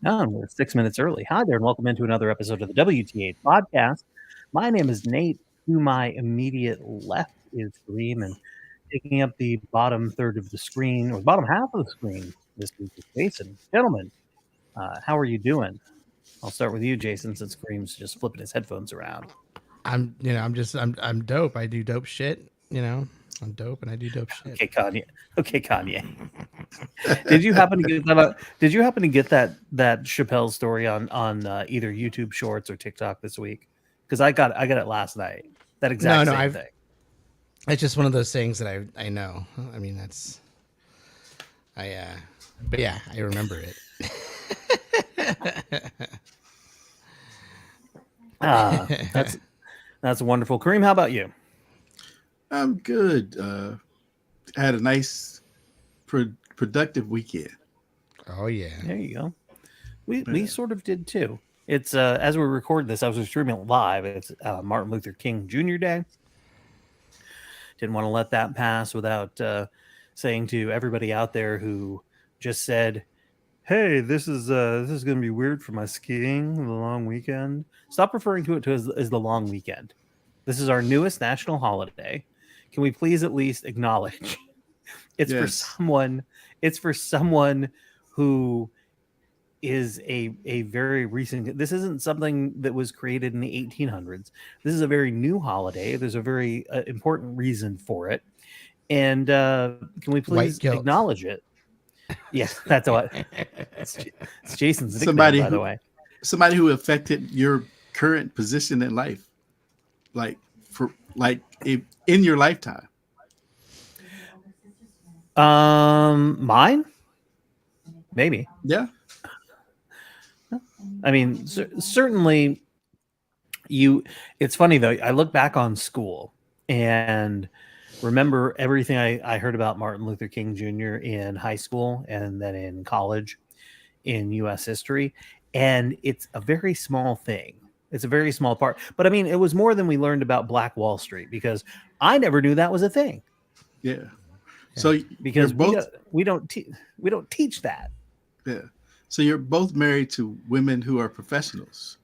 Oh, we're 6 minutes early. Hi there, and welcome into another episode of the WTH podcast. My name is Nate. To my immediate left is Kareem, and taking up the bottom third of the screen, or the bottom half of the screen this week is Jason. Gentlemen, how are you doing? I'll start with you, Jason, since Kareem's just flipping his headphones around. I'm dope. I do dope shit. I'm dope and I do dope shit. Okay, Kanye. Okay, Kanye. Did you happen to get that? Did you happen to get that Chappelle story on either YouTube Shorts or TikTok this week? Because I got it last night. That exact same thing. It's just one of those things that I know. I mean, but yeah, I remember it. That's wonderful. Kareem, how about you? I'm good. Had a nice, productive weekend. Oh yeah, there you go. We sort of did too. It's as we record this, I was streaming it live. It's Martin Luther King Jr. Day. Didn't want to let that pass without saying to everybody out there who just said, "Hey, this is going to be weird for my skiing, the long weekend." Stop referring to it as the long weekend. This is our newest national holiday. Can we please at least acknowledge it's for someone? It's for someone who is a very recent. This isn't something that was created in the 1800s. This is a very new holiday. There's a very important reason for it, and can we please acknowledge it? Yes, that's what. It's Jason's nickname, by the way. Somebody who affected your current position in life, in your lifetime. Mine, maybe. Yeah. I mean, certainly. It's funny though. I look back on school and remember everything I heard about Martin Luther King Jr. in high school and then in college in U.S. history. And it's a very small thing. It's a very small part. But I mean, it was more than we learned about Black Wall Street because I never knew that was a thing. Yeah. So because we don't teach that. Yeah. So you're both married to women who are professionals.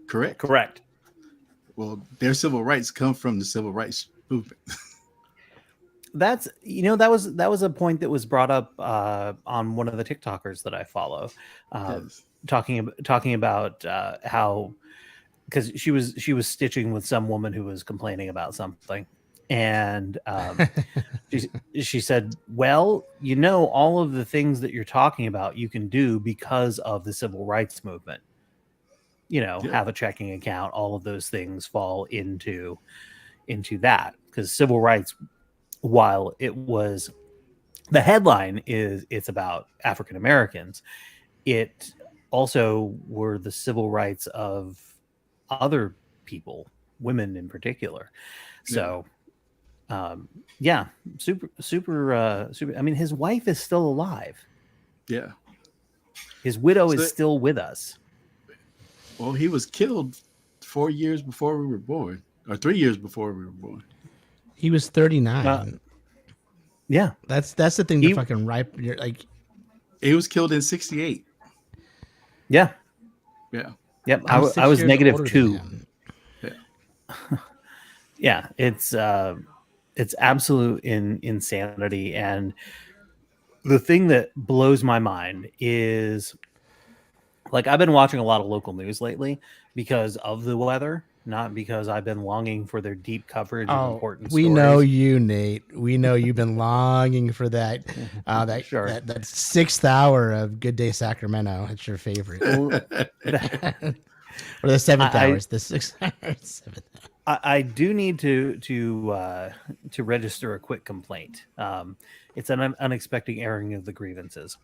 Correct? Correct. Well, their civil rights come from the civil rights movement. That was a point that was brought up on one of the TikTokers that I follow, talking about how, because she was stitching with some woman who was complaining about something, and she said, well, all of the things that you're talking about you can do because of the civil rights movement. Have a checking account, all of those things fall into that, because civil rights, while it was, the headline is it's about African Americans, it also were the civil rights of other people, women in particular. So super. I mean, his wife is still alive. Yeah. His widow is still with us. Well, he was killed 4 years before we were born, or 3 years before we were born. He was 39. Yeah, that's the thing. The fucking ripe. You're like, he was killed in 1968. Yeah. Yeah. Yep. I was -2. Yeah. Yeah. It's absolute insanity, and the thing that blows my mind is, like, I've been watching a lot of local news lately because of the weather, not because I've been longing for their deep coverage of important stories. We know you, Nate. We know you've been longing for that. Sure. That 6th hour of Good Day Sacramento. It's your favorite. Or the 7th hour. It's the 6th hour. 7th hour. I do need to register a quick complaint. It's an unexpected airing of the grievances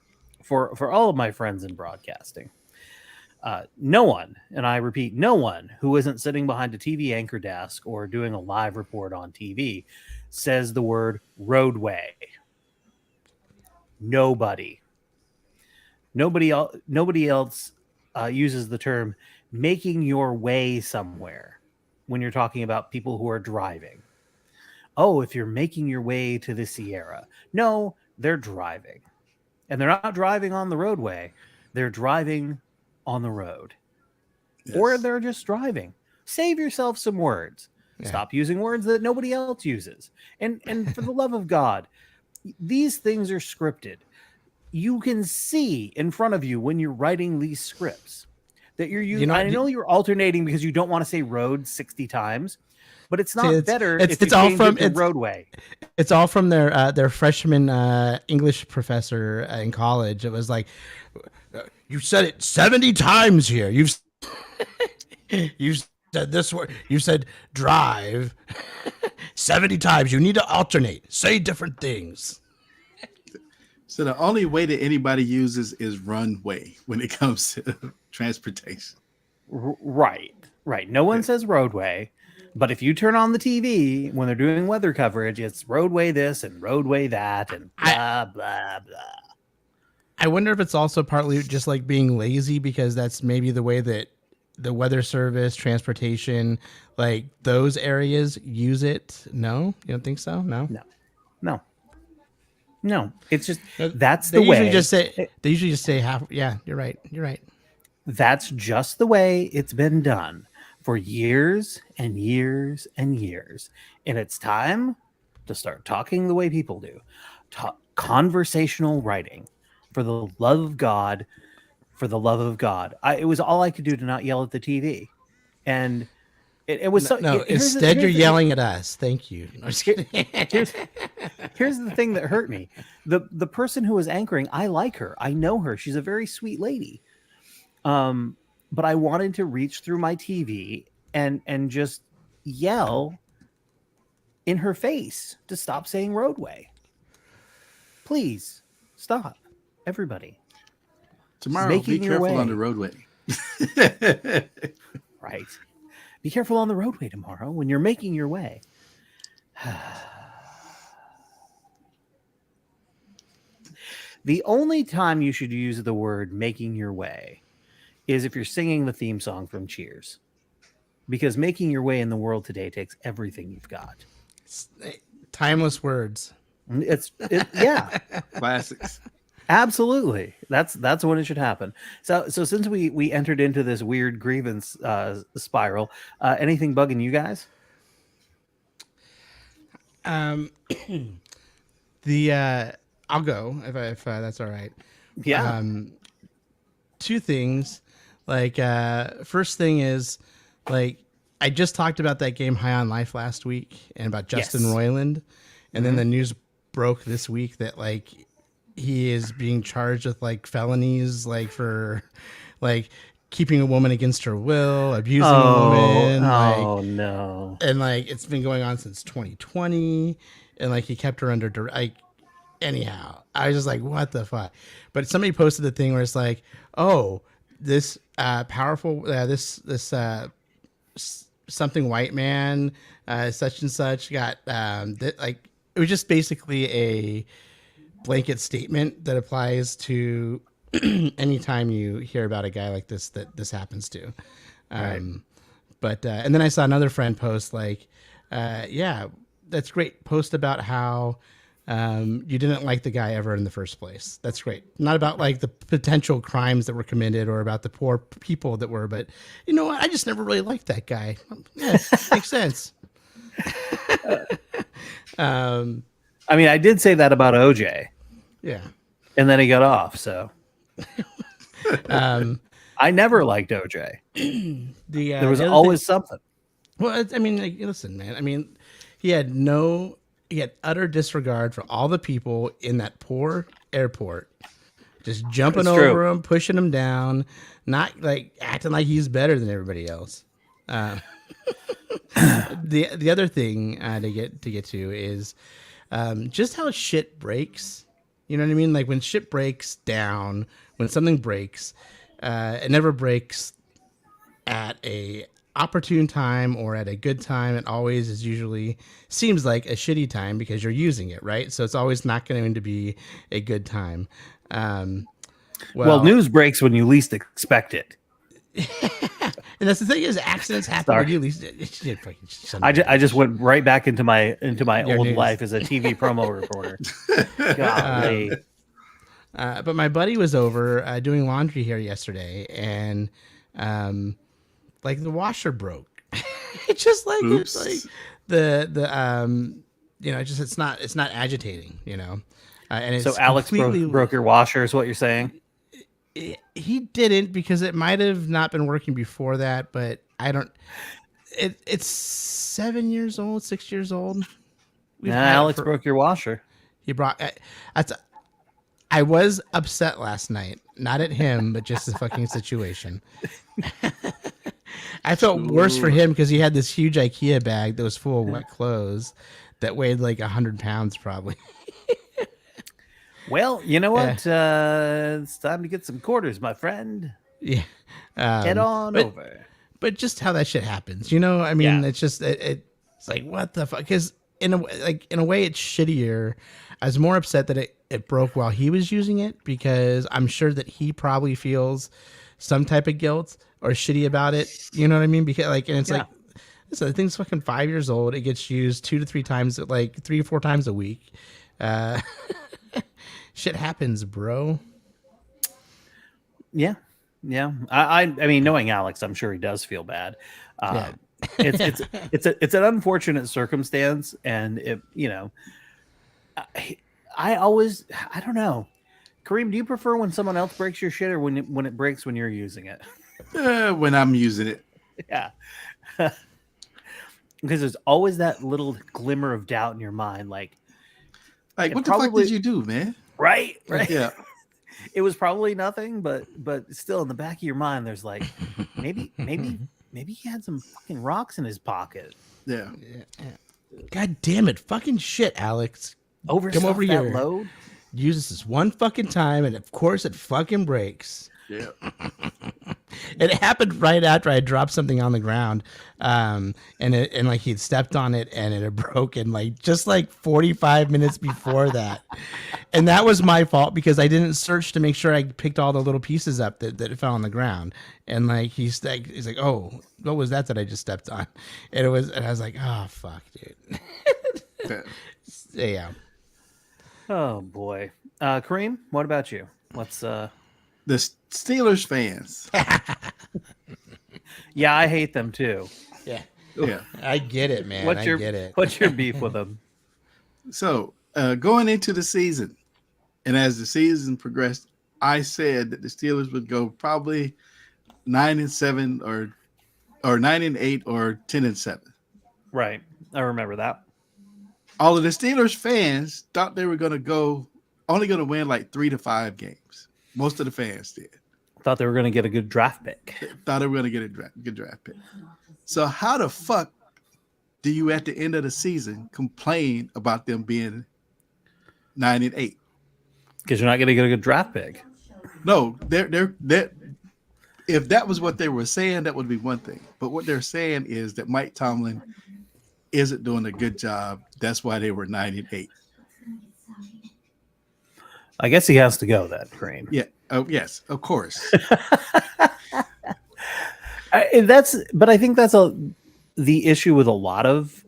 for all of my friends in broadcasting. No one, and I repeat, no one who isn't sitting behind a TV anchor desk or doing a live report on TV says the word roadway. Nobody else uses the term making your way somewhere when you're talking about people who are driving. Oh, if you're making your way to the Sierra. No, they're driving. And they're not driving on the roadway. they're driving on the road, Yes. or they're just driving. Save yourself some words. Yeah. Stop using words that nobody else uses. And for the love of God, these things are scripted. You can see in front of you when you're writing these scripts that you're using. I know you're alternating because you don't want to say road 60 times, but it's not better if it's you all change from it to roadway. It's all from their freshman English professor in college. It was like, you said it 70 times here. You said this word. You said drive 70 times. You need to alternate. Say different things. So the only way that anybody uses is runway when it comes to transportation. Right. No one says roadway, but if you turn on the TV when they're doing weather coverage, it's roadway this and roadway that and blah, blah, blah. I wonder if it's also partly just like being lazy, because that's maybe the way that the weather service, transportation, like those areas use it. No, you don't think so? No. It's just that's the way. They usually just say half. Yeah, you're right. That's just the way it's been done for years and years and years. And it's time to start talking the way people do. Conversational writing. For the love of God. It was all I could do to not yell at the TV. And it was instead you're yelling at us. Thank you. No, here's the thing that hurt me. The person who was anchoring, I like her. I know her. She's a very sweet lady. But I wanted to reach through my TV and just yell in her face to stop saying roadway. Please stop, everybody. Tomorrow, be careful on the roadway. Right. Be careful on the roadway tomorrow when you're making your way. The only time you should use the word making your way is if you're singing the theme song from Cheers. Because making your way in the world today takes everything you've got. Timeless words. Yeah. Classics. Absolutely. That's when it should happen. So since we entered into this weird grievance spiral, anything bugging you guys? I'll go if that's all right. Yeah. Two things. Like first thing is, like, I just talked about that game High on Life last week and about Justin Roiland, and then the news broke this week that like he is being charged with like felonies, like for like keeping a woman against her will, abusing a woman. No. And like it's been going on since 2020, and like he kept her under like. Anyhow, I was just like, what the fuck? But somebody posted the thing where it's like, oh, this powerful, something white man, such and such got like, it was just basically a blanket statement that applies to anytime you hear about a guy like this that this happens to. Right. But and then I saw another friend post like, yeah, that's great. Post about how you didn't like the guy ever in the first place. That's great. Not about like the potential crimes that were committed or about the poor people that were, but you know what? I just never really liked that guy. Yeah, makes sense. I mean, I did say that about OJ. Yeah. And then he got off, so. I never liked OJ. There was always something. Well, I mean, like, listen, man. I mean, he had utter disregard for all the people in that poor airport, just jumping over him, pushing him down, not like acting like he's better than everybody else. The other thing to get to is just how shit breaks. You know what I mean? Like when shit breaks down, when something breaks, it never breaks at a opportune time or at a good time. It always is usually seems like a shitty time because you're using it, right? So it's always not going to be a good time. Well, news breaks when you least expect it. And that's the thing is accidents happen when you least. I just went right back into my old life as a TV promo reporter. Golly. But my buddy was over doing laundry here yesterday, and like the washer broke. It's just like it's like Oops. the just it's not agitating, and it's So Alex completely broke your washer, is what you're saying? he didn't because it might have not been working before that, but I don't. It's 7 years old, 6 years old. We've Nah, had it Alex for. broke your washer. He brought. I was upset last night, not at him, but just the fucking situation. I felt worse for him because he had this huge IKEA bag that was full of wet clothes that weighed like 100 pounds probably. Well, you know what? It's time to get some quarters, my friend. Yeah. Head on but, over. But just how that shit happens, I mean, it's just it's like what the fuck? Because in a way, it's shittier. I was more upset that it broke while he was using it because I'm sure that he probably feels some type of guilt or shitty about it. You know what I mean? Because and it's like, listen, the thing's fucking 5 years old. It gets used 2 to 3 times, like 3 or 4 times a week. Shit happens, bro. Yeah. I mean, knowing Alex, I'm sure he does feel bad. Yeah. It's an unfortunate circumstance, and I don't know. Kareem, do you prefer when someone else breaks your shit or when it breaks when you're using it? When I'm using it. Yeah. Because there's always that little glimmer of doubt in your mind, like what the fuck did you do, man? Right. Yeah. It was probably nothing, but still in the back of your mind, there's like maybe he had some fucking rocks in his pocket. Yeah. God damn it, fucking shit, Alex. Come over here. Load. Use this one fucking time, and of course it fucking breaks. Yeah. It happened right after I dropped something on the ground, and like he'd stepped on it and it had broken just 45 minutes before that, and that was my fault because I didn't search to make sure I picked all the little pieces up that fell on the ground, and he's like, oh, what was that I just stepped on? And I was like, oh fuck, dude. Yeah. Oh boy, Kareem, what about you? What's the Steelers fans? Yeah, I hate them too. Yeah. Yeah. I get it, man. I get it. What's your beef with them? So going into the season, and as the season progressed, I said that the Steelers would go probably 9-7 or 9-8 or 10-7. Right, I remember that. All of the Steelers fans thought they were going to only going to win like 3 to 5 games. Most of the fans did. Thought they were going to get a good draft pick. Thought they were going to get a good draft pick. So how the fuck do you at the end of the season complain about them being 9-8? Because you're not going to get a good draft pick. No, they're if that was what they were saying, that would be one thing. But what they're saying is that Mike Tomlin isn't doing a good job. That's why they were 9-8. I guess he has to go then, Kareem. Yeah. Oh, yes, of course. But I think that's the issue with a lot of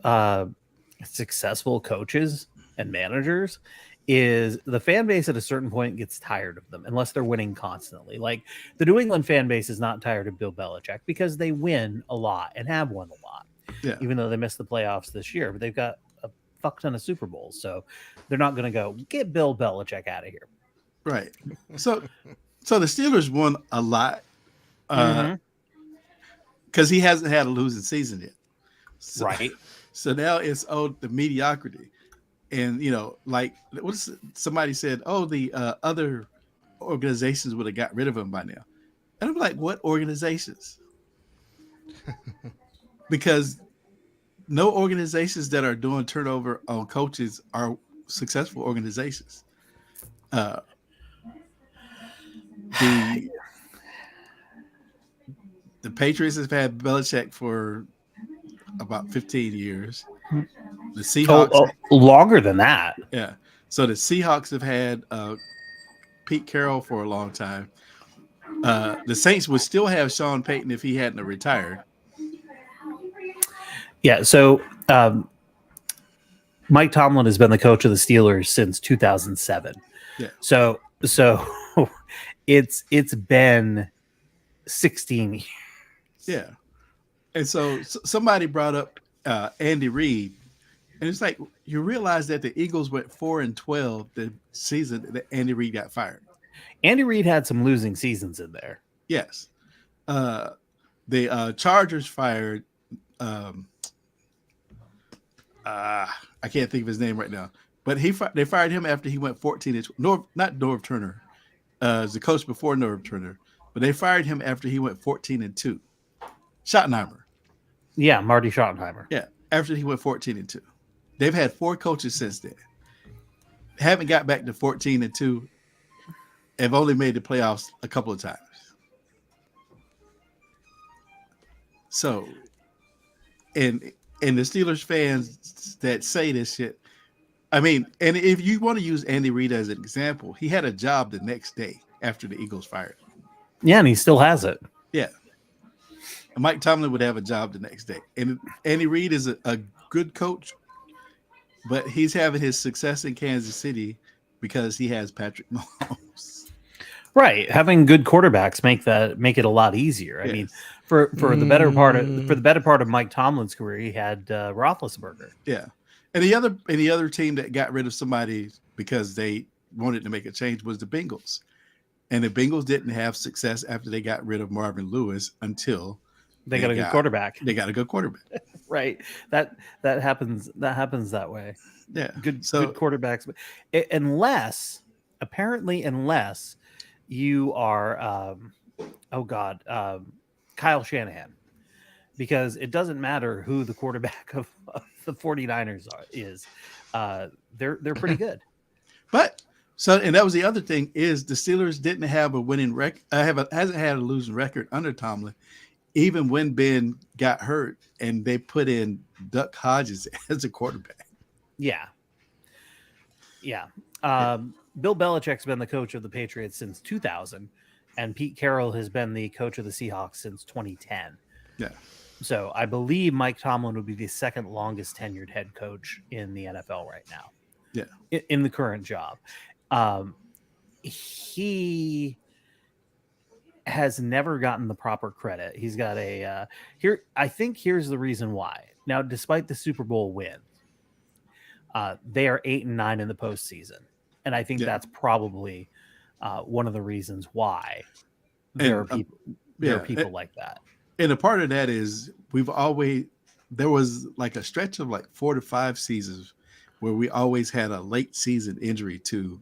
successful coaches and managers is the fan base at a certain point gets tired of them unless they're winning constantly. Like the New England fan base is not tired of Bill Belichick because they win a lot and have won a lot. Yeah. Even though they missed the playoffs this year, but they've got a fuck ton of Super Bowls. So they're not going to go get Bill Belichick out of here. Right. So the Steelers won a lot because he hasn't had a losing season yet. So, right. So now it's the mediocrity. And, somebody said, the other organizations would have got rid of him by now. And I'm like, what organizations? Because no organizations that are doing turnover on coaches are successful organizations. The Patriots have had Belichick for about 15 years. The Seahawks longer than that. Yeah. So the Seahawks have had Pete Carroll for a long time. The Saints would still have Sean Payton if he hadn't retired. Yeah. So Mike Tomlin has been the coach of the Steelers since 2007. Yeah. So So it's been 16 years. Yeah. And so somebody brought up Andy Reid, and it's like you realize that the Eagles went 4-12 the season that Andy Reid got fired. Andy Reid had some losing seasons in there. Yes. The Chargers fired. Um, I can't think of his name right now, but they fired him after he went 14 and not Norv Turner, as the coach before Norv Turner, but they fired him after he went 14-2. Schottenheimer. Yeah, Marty Schottenheimer. Yeah, after he went 14-2. They've had 4 coaches since then. Haven't got back to 14-2. Have only made the playoffs a couple of times. So, and the Steelers fans that say this shit, I mean, and if you want to use Andy Reid as an example, he had a job the next day after the Eagles fired him. Yeah, and he still has it. Yeah. And Mike Tomlin would have a job the next day. And Andy Reid is a good coach, but he's having his success in Kansas City because he has Patrick Mahomes. Right, having good quarterbacks make it a lot easier. I mean, for the better part of Mike Tomlin's career, he had Roethlisberger. Yeah, and the other team that got rid of somebody because they wanted to make a change was the Bengals, and the Bengals didn't have success after they got rid of Marvin Lewis until they got a good quarterback. They got a good quarterback. Right, that happens. That happens that way. Yeah, good quarterbacks, unless you are, Kyle Shanahan, because it doesn't matter who the quarterback of the 49ers is. They're pretty good. But and that was the other thing is the Steelers didn't have a winning record. Hasn't had a losing record under Tomlin, even when Ben got hurt and they put in Duck Hodges as a quarterback. Yeah. Bill Belichick's been the coach of the Patriots since 2000, and Pete Carroll has been the coach of the Seahawks since 2010. Yeah. So I believe Mike Tomlin would be the second longest tenured head coach in the NFL right now. Yeah. In the current job. He has never gotten the proper credit. He's got I think here's the reason why. Now, despite the Super Bowl win, they are 8-9 in the postseason. And I think that's probably one of the reasons why there are people like that. And a part of that is there was like a stretch of like 4 to 5 seasons where we always had a late season injury to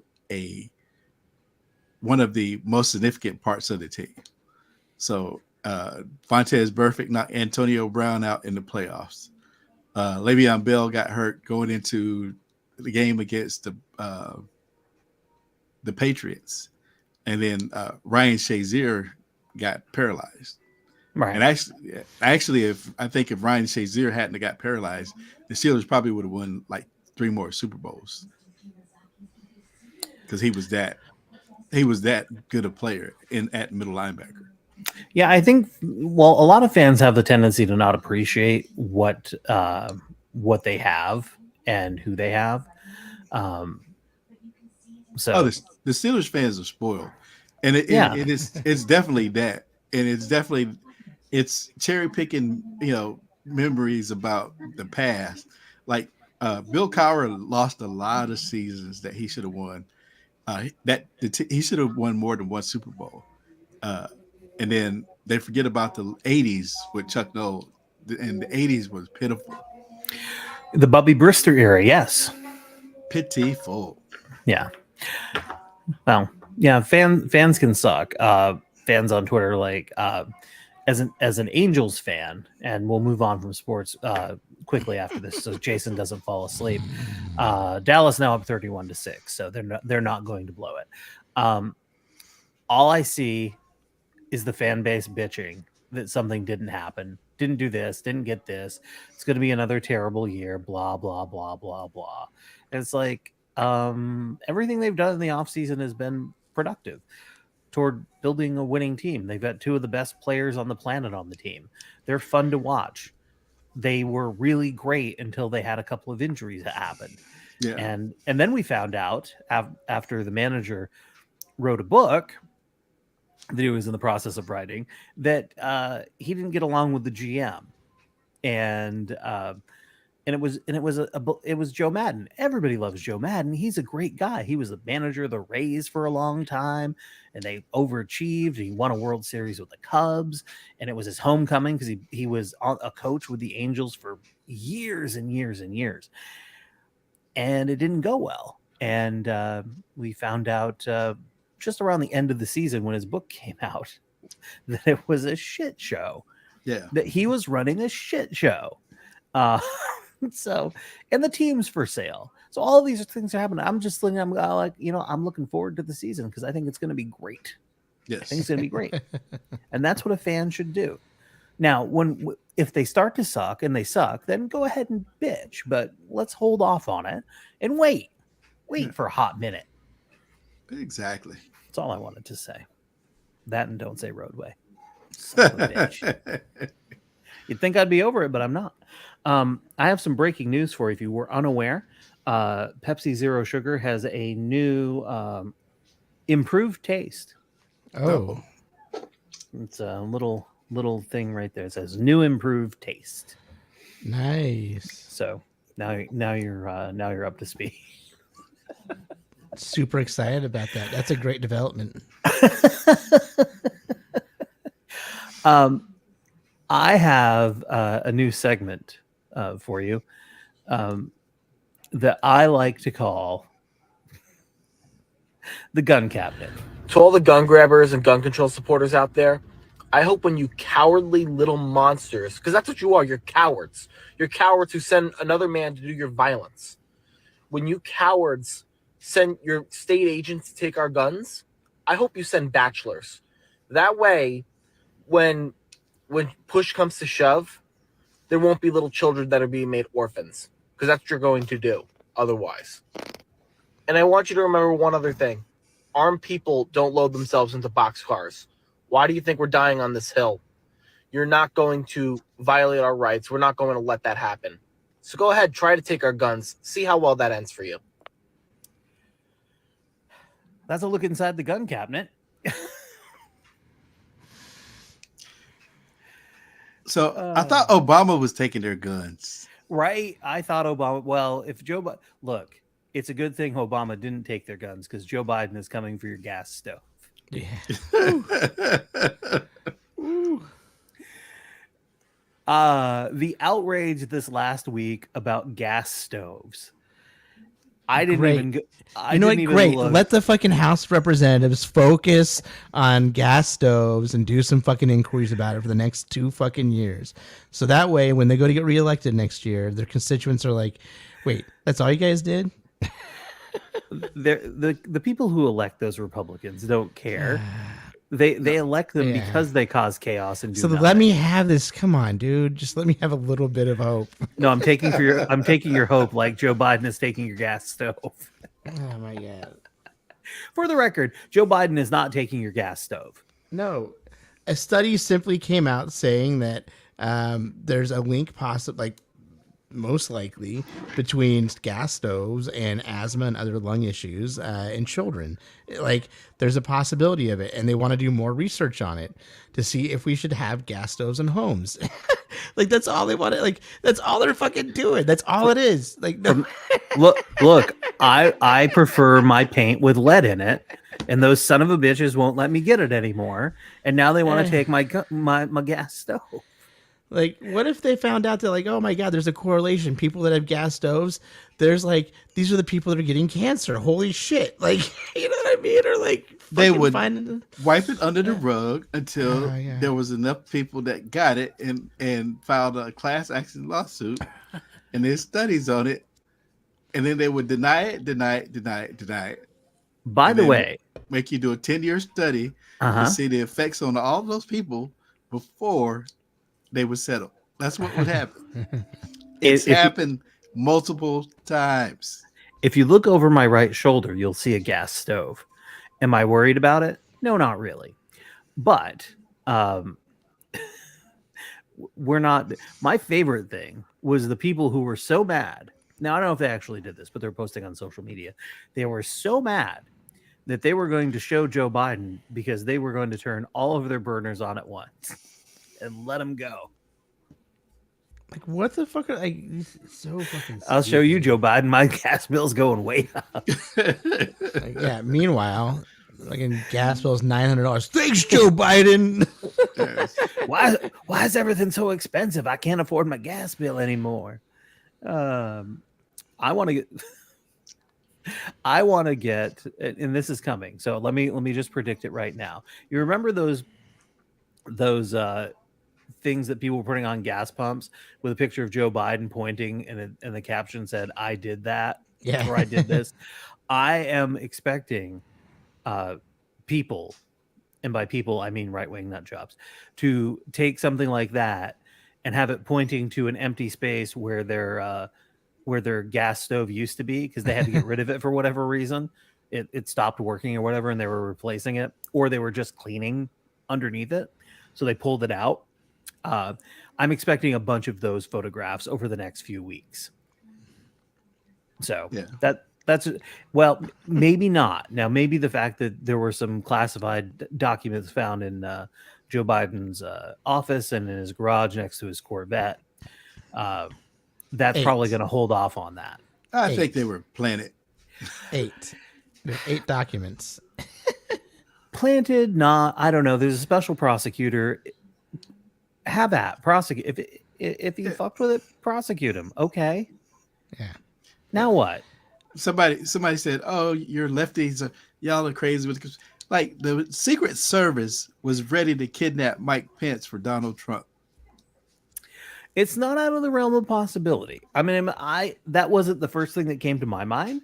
one of the most significant parts of the team. So Fontaine Burfict knocked Antonio Brown out in the playoffs. Le'Veon Bell got hurt going into the game against the Patriots, and then Ryan Shazier got paralyzed. Right. And actually, if Ryan Shazier hadn't got paralyzed, the Steelers probably would have won like 3 more Super Bowls because he was that good a player at middle linebacker. Yeah, I think. Well, a lot of fans have the tendency to not appreciate what they have and who they have. The Steelers fans are spoiled, and it's definitely that, and it's cherry picking, memories about the past. Like Bill Cowher lost a lot of seasons that he should have won. He should have won more than one Super Bowl, and then they forget about the '80s with Chuck Noll, and the '80s was pitiful. The Bubby Brister era, yes, pitiful. Yeah. Well, yeah, fans can suck. Fans on Twitter, like as an Angels fan, and we'll move on from sports quickly after this, so Jason doesn't fall asleep. Dallas now up 31-6, so they're not going to blow it. All I see is the fan base bitching that something didn't happen, didn't do this, didn't get this. It's going to be another terrible year. Blah blah blah blah blah. And it's like. Everything they've done in the offseason has been productive toward building a winning team. They've got 2 of the best players on the planet on the team. They're fun to watch. They were really great until they had a couple of injuries that happened. Yeah. And then we found out after the manager wrote a book that he was in the process of writing that he didn't get along with the GM, and it was Joe Madden. Everybody loves Joe Madden. He's a great guy. He was the manager of the Rays for a long time, and they overachieved. He won a World Series with the Cubs, and it was his homecoming because he was a coach with the Angels for years and years and years, and it didn't go well. And we found out just around the end of the season when his book came out that it was a shit show. Yeah, that he was running a shit show. So, and the team's for sale. So all of these things are happening. I'm just thinking, I'm like, I'm looking forward to the season because I think it's going to be great. yes, I think it's going to be great, and that's what a fan should do. Now, if they start to suck and they suck, then go ahead and bitch. But let's hold off on it and wait for a hot minute. exactly. That's all I wanted to say. That and don't say roadway. Son of a bitch. You'd think I'd be over it, but I'm not. I have some breaking news for you if you were unaware. Pepsi Zero Sugar has a new improved taste. Oh, It's a little thing right there. It says new improved taste. nice. So now you're up to speed. Super excited about that. That's a great development. I have a new segment for you that I like to call the gun cabinet. To all the gun grabbers and gun control supporters out there, I hope when you cowardly little monsters, because that's what you are, you're cowards. You're cowards who send another man to do your violence. When you cowards send your state agents to take our guns, I hope you send bachelors. That way, when push comes to shove, there won't be little children that are being made orphans, because that's what you're going to do otherwise. And I want you to remember one other thing. Armed people don't load themselves into boxcars. Why do you think we're dying on this hill? You're not going to violate our rights. We're not going to let that happen. So go ahead, try to take our guns. See how well that ends for you. That's a look inside the gun cabinet. So I thought Obama was taking their guns. Right? I thought Obama. Well, if Joe Biden, look, it's a good thing Obama didn't take their guns because Joe Biden is coming for your gas stove. Yeah. The outrage this last week about gas stoves. I didn't Great. even. Great. Look. Let the fucking House of Representatives focus on gas stoves and do some fucking inquiries about it for the next 2 fucking years. So that way, when they go to get reelected next year, their constituents are like, "Wait, that's all you guys did?" The people who elect those Republicans don't care. They elect them because they cause chaos and do nothing. Let me have this. Come on, dude. Just let me have a little bit of hope. No, I'm taking your hope like Joe Biden is taking your gas stove. Oh my god. For the record, Joe Biden is not taking your gas stove. No. A study simply came out saying that there's a link most likely between gas stoves and asthma and other lung issues in children. Like there's a possibility of it, and they want to do more research on it to see if we should have gas stoves in homes. Like that's all they want to, like that's all they're fucking doing. That's all it is. Like no. look, I prefer my paint with lead in it, and those son of a bitches won't let me get it anymore, and now they want to take my gas stove. Like, what if they found out that, like, oh my God, there's a correlation. People that have gas stoves, these are the people that are getting cancer. Holy shit. Like, you know what I mean? Or like, they would wipe it under the rug until there was enough people that got it and filed a class action lawsuit. And there's studies on it. And then they would deny it. By the way, make you do a 10-year study to see the effects on all those people before they would settle. That's what would happen. It's happened multiple times. If you look over my right shoulder, you'll see a gas stove. Am I worried about it? No, not really. But we're not. My favorite thing was the people who were so mad. Now, I don't know if they actually did this, but they're posting on social media. They were so mad that they were going to show Joe Biden because they were going to turn all of their burners on at once and let him go. Like, what the fuck? So fucking. I'll show you, stupid. Joe Biden. My gas bill's going way up. Like, yeah. Meanwhile, like in gas bills, $900. Thanks, Joe Biden. Yes. Why is everything so expensive? I can't afford my gas bill anymore. I want to get, and this is coming. So let me just predict it right now. You remember those things that people were putting on gas pumps with a picture of Joe Biden pointing, and the caption said, "I did that," Yeah. or "I did this." I am expecting people, and by people I mean right-wing nut jobs, to take something like that and have it pointing to an empty space where their gas stove used to be, because they had to get rid of it for whatever reason. It stopped working or whatever, and they were replacing it, or they were just cleaning underneath it, so they pulled it out. I'm expecting a bunch of those photographs over the next few weeks. So Yeah. that's well, maybe not. Now, maybe the fact that there were some classified documents found in Joe Biden's office and in his garage next to his Corvette, that's probably going to hold off on that. I think they were planted. 8. There's 8 documents. Planted, not. I don't know. There's a special prosecutor. Have at prosecute. If he fucked with it, prosecute him. Okay. Yeah. Now what? Somebody said, "Oh, you're lefties. Y'all are crazy." Like the Secret Service was ready to kidnap Mike Pence for Donald Trump. It's not out of the realm of possibility. I mean, that wasn't the first thing that came to my mind.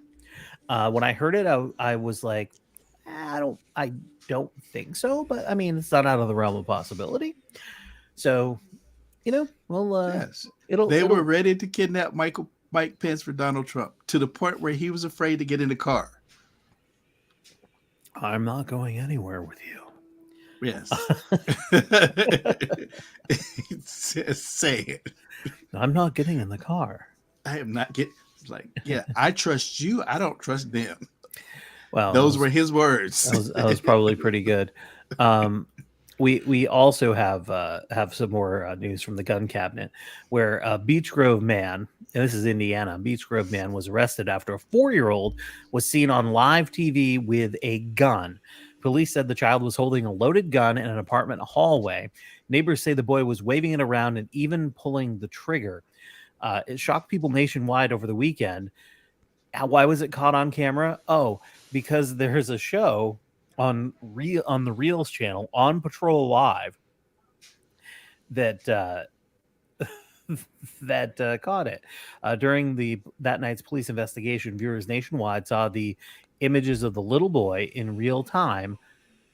When I heard it, I was like, I don't think so. But I mean, it's not out of the realm of possibility. So, well, Yes, it'll were ready to kidnap Mike Pence for Donald Trump, to the point where he was afraid to get in the car. I'm not going anywhere with you. Yes. Say it. I'm not getting in the car. I am not getting. Like, yeah, I trust you. I don't trust them. Well, those were his words. That was probably pretty good. We also have some more news from the gun cabinet, where a Beech Grove man, and this is Indiana, Beech Grove man was arrested after a 4-year-old was seen on live TV with a gun. Police said the child was holding a loaded gun in an apartment hallway. Neighbors say the boy was waving it around and even pulling the trigger. It shocked people nationwide over the weekend. Why was it caught on camera? Oh, because there's a show on the Reels channel on Patrol Live that caught it. During that night's police investigation, viewers nationwide saw the images of the little boy in real time,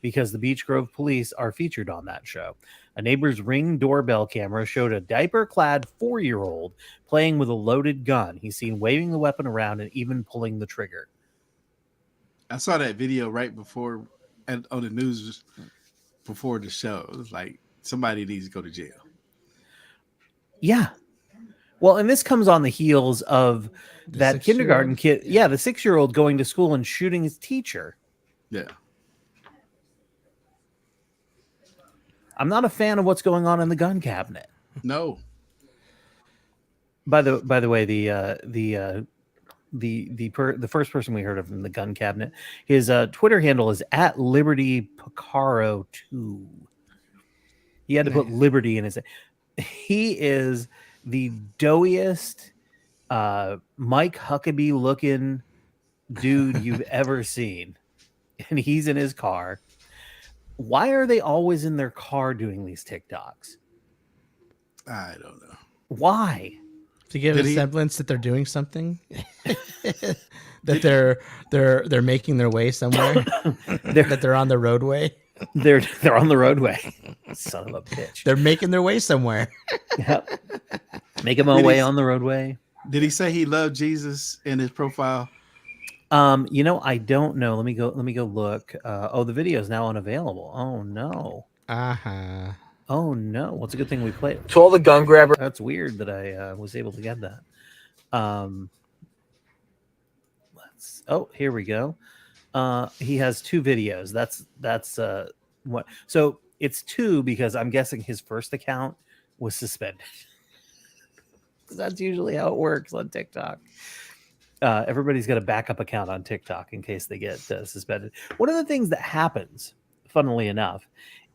because the Beech Grove police are featured on that show. A neighbor's Ring doorbell camera showed a diaper-clad 4-year-old playing with a loaded gun. He's seen waving the weapon around and even pulling the trigger. I saw that video right before on the news before the show. It was like, somebody needs to go to jail. Yeah. Well, and this comes on the heels of that kindergarten kid. Yeah, the 6-year-old going to school and shooting his teacher. Yeah. I'm not a fan of what's going on in the gun cabinet. No. By the way, the first person we heard of in the gun cabinet, his Twitter handle is @LibertyPicaro2. He had to put Liberty in his. He is the doughiest Mike Huckabee looking dude you've ever seen, and he's in his car. Why are they always in their car doing these TikToks? I don't know. Why? To give a semblance that they're doing something, that they're making their way somewhere, that they're on the roadway. They're on the roadway. Son of a bitch. They're making their way somewhere. Yep. Making my way on the roadway. Did he say he loved Jesus in his profile? I don't know. Let me go look. The video is now unavailable. Oh no. Uh-huh. Oh no. Well, it's a good thing we played. To all the gun grabbers. That's weird that I was able to get that. Here we go. He has 2 videos. That's what. So it's 2 because I'm guessing his first account was suspended. That's usually how it works on TikTok. Everybody's got a backup account on TikTok in case they get suspended. One of the things that happens, funnily enough,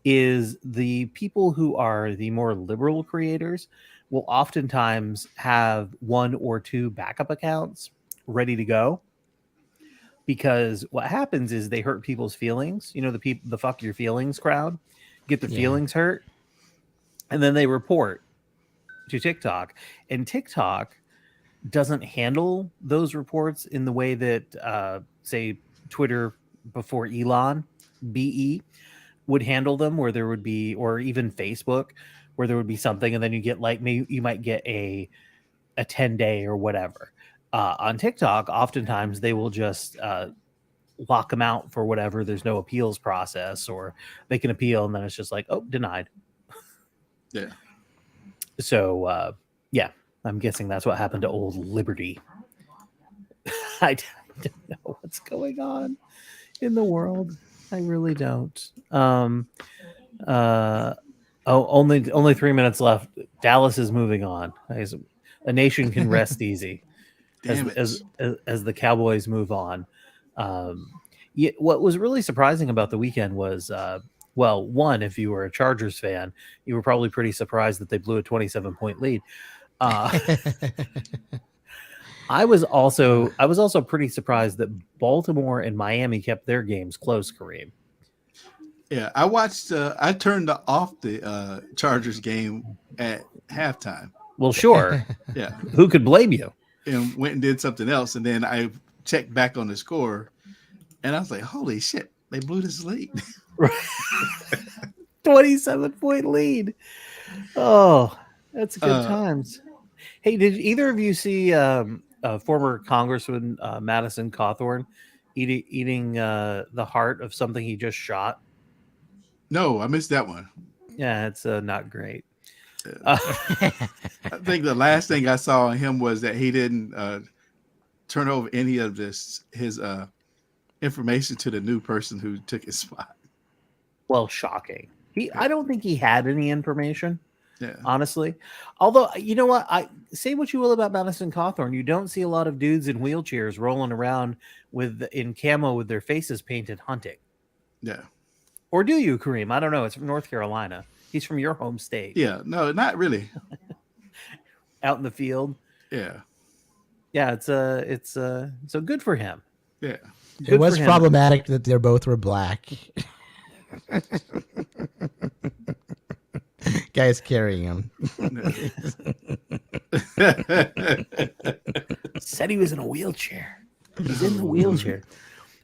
is the people who are the more liberal creators will oftentimes have 1 or 2 backup accounts ready to go. Because what happens is they hurt people's feelings. You know, the fuck your feelings crowd get their feelings hurt, and then they report to TikTok, and TikTok doesn't handle those reports in the way that say Twitter before Elon BE would handle them, where there would be, or even Facebook, where there would be something, and then you get like, maybe you might get a 10-day or whatever. On TikTok, oftentimes they will just lock them out for whatever. There's no appeals process, or they can appeal, and then it's just like, oh, denied. Yeah. So yeah, I'm guessing that's what happened to old Liberty. I don't know what's going on in the world. I really don't. Only 3 minutes left. Dallas is moving on. A nation can rest easy as the Cowboys move on. Yeah, what was really surprising about the weekend was, well, one, if you were a Chargers fan, you were probably pretty surprised that they blew a 27-point lead. I was also pretty surprised that Baltimore and Miami kept their games close, Kareem. Yeah, I watched. I turned off the Chargers game at halftime. Well, sure. Yeah. Who could blame you? And went and did something else, and then I checked back on the score, and I was like, "Holy shit! They blew this lead." 27-point lead. Oh, that's good times. Hey, did either of you see former Congressman Madison Cawthorn eating the heart of something he just shot? No, I missed that one. Yeah, it's not great. I think the last thing I saw on him was that he didn't turn over any of his information to the new person who took his spot. Well, shocking. I don't think he had any information. Yeah. Honestly, although, you know what, I say what you will about Madison Cawthorn, you don't see a lot of dudes in wheelchairs rolling around in camo with their faces painted hunting. Yeah. Or do you, Kareem? I don't know. It's from North Carolina. He's from your home state. Yeah. No, not really. Out in the field. Yeah. Yeah. It's so good for him. Yeah. Good it was for him. problematic that they both were black. Guys carrying him. Said he was in a wheelchair. He's in the wheelchair.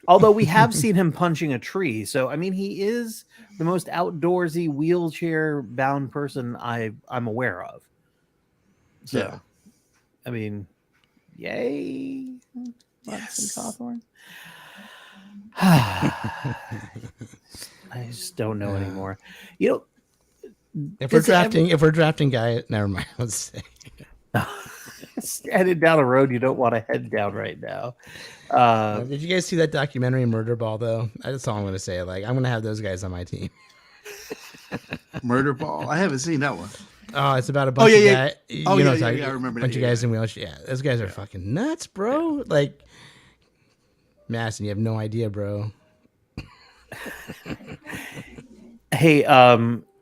Although we have seen him punching a tree. So, I mean, he is the most outdoorsy wheelchair-bound person I'm aware of. So, yeah. I mean, yay, Madison Cawthorn. I just don't know anymore. You know, if we're drafting guy, never mind. Let's say. Headed down a road you don't want to head down right now. Did you guys see that documentary Murder Ball? Though that's all I'm going to say. Like, I'm going to have those guys on my team. Murder Ball. I haven't seen that one. Oh, it's about a bunch of guys. I remember. Bunch of guys in wheelchairs. Yeah, those guys are fucking nuts, bro. Yeah. Like, Madison, you have no idea, bro. Hey,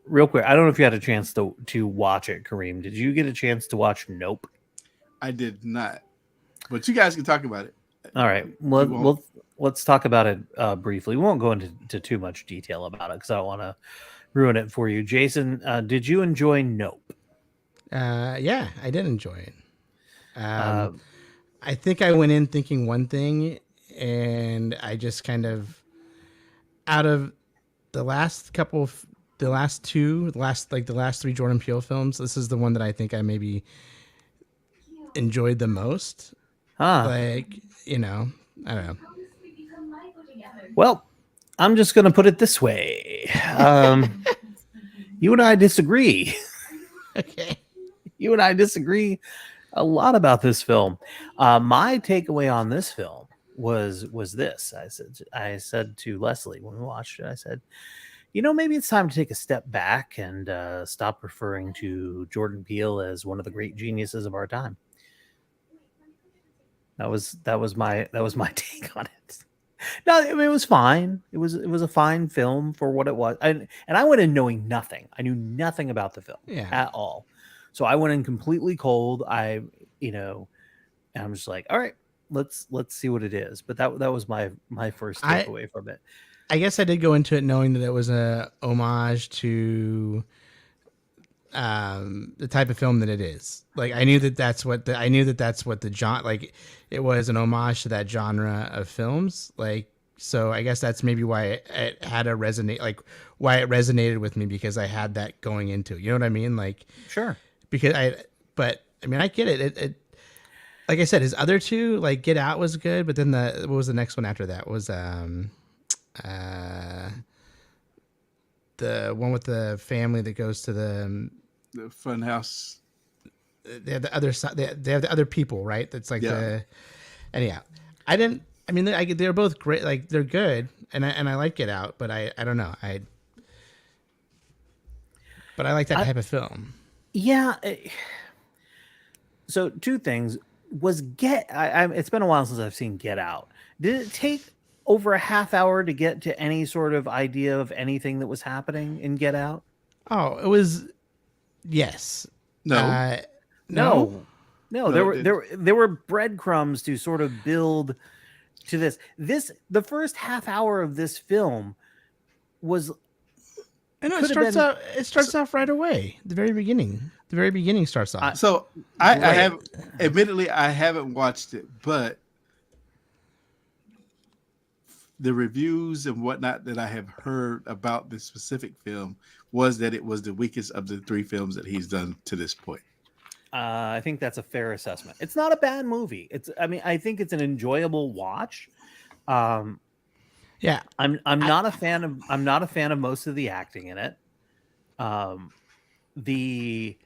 real quick, I don't know if you had a chance to watch it, Kareem. Did you get a chance to watch Nope? I did not, but you guys can talk about it. All right, let's talk about it briefly. We won't go into too much detail about it because I don't want to ruin it for you. Jason, did you enjoy Nope? Yeah, I did enjoy it. I think I went in thinking one thing, and I just kind of, out of the last three Jordan Peele films, this is the one that I think I maybe enjoyed the most. Like, you know, I don't know. Well, I'm just going to put it this way. You and I disagree. Okay. You and I disagree a lot about this film. My takeaway on this film was this. I said to Leslie when we watched it, I said, maybe it's time to take a step back and stop referring to Jordan Peele as one of the great geniuses of our time. That was my take on it. No, I mean, it was fine. It was a fine film for what it was. And I went in knowing nothing. I knew nothing about the film at all. So I went in completely cold. And I'm just like, all right, let's see what it is. But that was my first takeaway from it. I guess I did go into it knowing that it was a homage to the type of film that it is. Like I knew that's what the genre, like it was an homage to that genre of films. Like, so I guess that's maybe why it had a resonate, like why it resonated with me, because I had that going into it. You know what I mean? Like, sure. Because I get it. It like I said, his other two, like Get Out was good, but then what was the next one after that? Was the one with the family that goes to the fun house. They have the other side. They have the other people, right? That's like anyhow. They're both great. Like they're good, and I like Get Out, but I don't know. But I like that type of film. Yeah. So two things. It's been a while since I've seen Get Out. Did it take over a half hour to get to any sort of idea of anything that was happening in Get Out? Oh, it was. Yes. No. There were breadcrumbs to sort of build to this. The first half hour of this film was. I know it starts off right away. The very beginning starts off. So I haven't watched it, but the reviews and whatnot that I have heard about this specific film was that it was the weakest of the three films that he's done to this point. I think that's a fair assessment. It's not a bad movie. I think it's an enjoyable watch. Yeah, I'm not a fan of most of the acting in it. The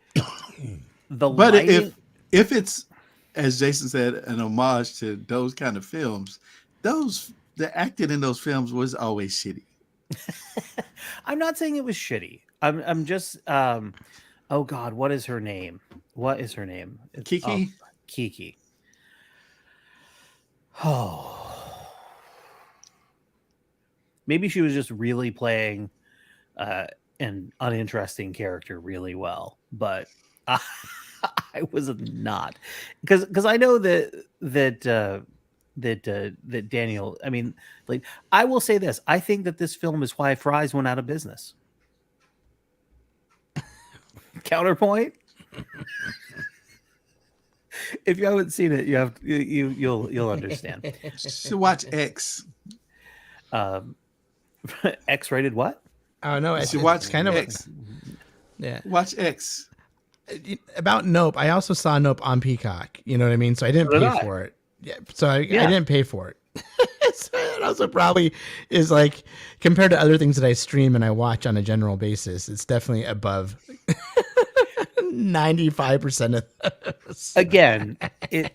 but lighting, if it's, as Jason said, an homage to those kind of films, the acting in those films was always shitty. I'm not saying it was shitty. I'm just oh God, what is her name? Kiki. Kiki. Oh. Maybe she was just really playing an uninteresting character really well, but I was not, because I know that Daniel. I mean, like, I will say this: I think that this film is why Fry's went out of business. Counterpoint. If you haven't seen it, you'll understand. So watch X. X-rated what? Oh no, you watch kind of X. Yeah, watch X. About Nope, I also saw Nope on Peacock. You know what I mean? So I didn't pay for it. Yeah, so I didn't pay for it. So it also probably is like, compared to other things that I stream and I watch on a general basis, it's definitely above 95% of those. Again, it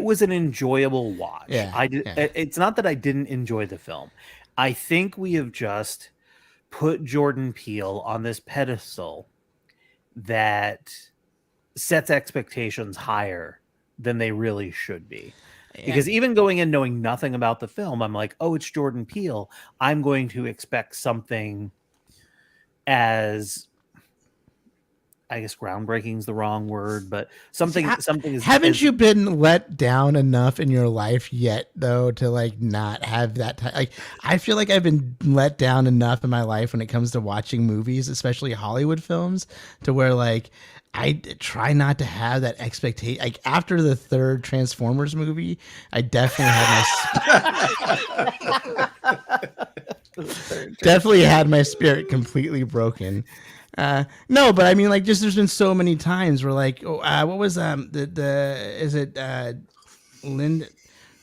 was an enjoyable watch. Yeah, It's not that I didn't enjoy the film. I think we have just put Jordan Peele on this pedestal that sets expectations higher than they really should be. Because even going in knowing nothing about the film, I'm like, oh, it's Jordan Peele. I'm going to expect something as, I guess groundbreaking is the wrong word, but something is. Haven't you been let down enough in your life yet, though, to like not have that like, I feel like I've been let down enough in my life when it comes to watching movies, especially Hollywood films, to where like I try not to have that expectation. Like after the third Transformers movie, I definitely had my spirit completely broken. No, but I mean, like, just there's been so many times where, like, what was is it Lind?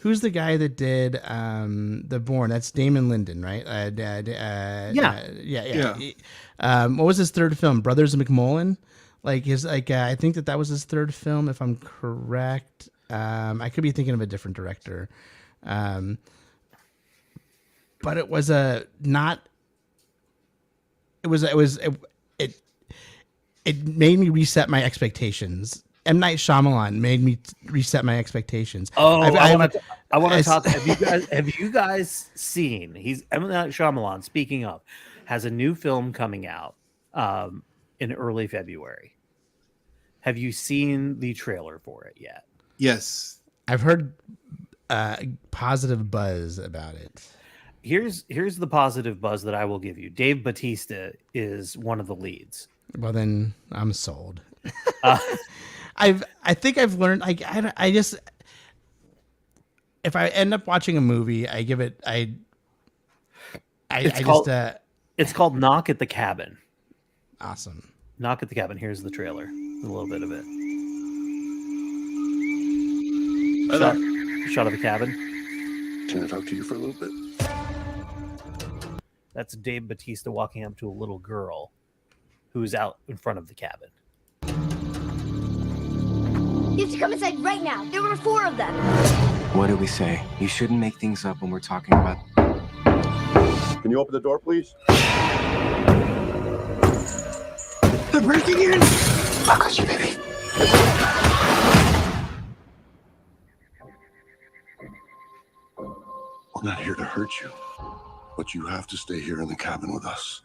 Who's the guy that did the Bourne? That's Damon Linden, right? Yeah. What was his third film? Brothers McMullen. Like I think that was his third film, if I'm correct. I could be thinking of a different director. But it was a not. It made me reset my expectations. M. Night Shyamalan made me reset my expectations. Oh, I want to I- talk. Have you guys seen? He's M. Night Shyamalan. Speaking of, has a new film coming out in early February. Have you seen the trailer for it yet? Yes. I've heard positive buzz about it. Here's the positive buzz that I will give you. Dave Bautista is one of the leads. Well, then I'm sold. Uh, I think I've learned. I just if I end up watching a movie, I give it. It's called Knock at the Cabin. Awesome. Knock at the Cabin. Here's the trailer. A little bit of it. Shot of the cabin. Can I talk to you for a little bit? That's Dave Bautista walking up to a little girl who's out in front of the cabin. You have to come inside right now. There were 4 of them. What did we say? You shouldn't make things up when we're talking about... Can you open the door, please? They're breaking in! I'll cut you, baby. We're not here to hurt you, but you have to stay here in the cabin with us.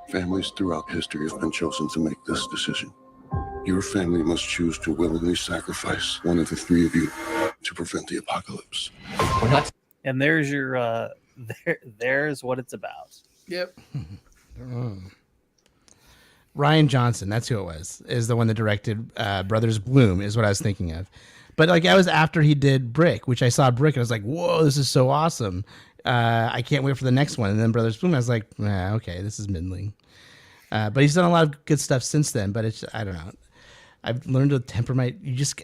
Families throughout history have been chosen to make this decision. Your family must choose to willingly sacrifice one of the 3 of you to prevent the apocalypse. We're not... And there's your there's what it's about. Yep. Ryan Johnson, that's who it was, is the one that directed Brothers Bloom, is what I was thinking of. But like I was after he did Brick, which I saw Brick and I was like, whoa, this is so awesome. I can't wait for the next one. And then Brothers Bloom, I was like, okay, this is middling. But he's done a lot of good stuff since then. But it's, I don't know. I've learned to temper my. You just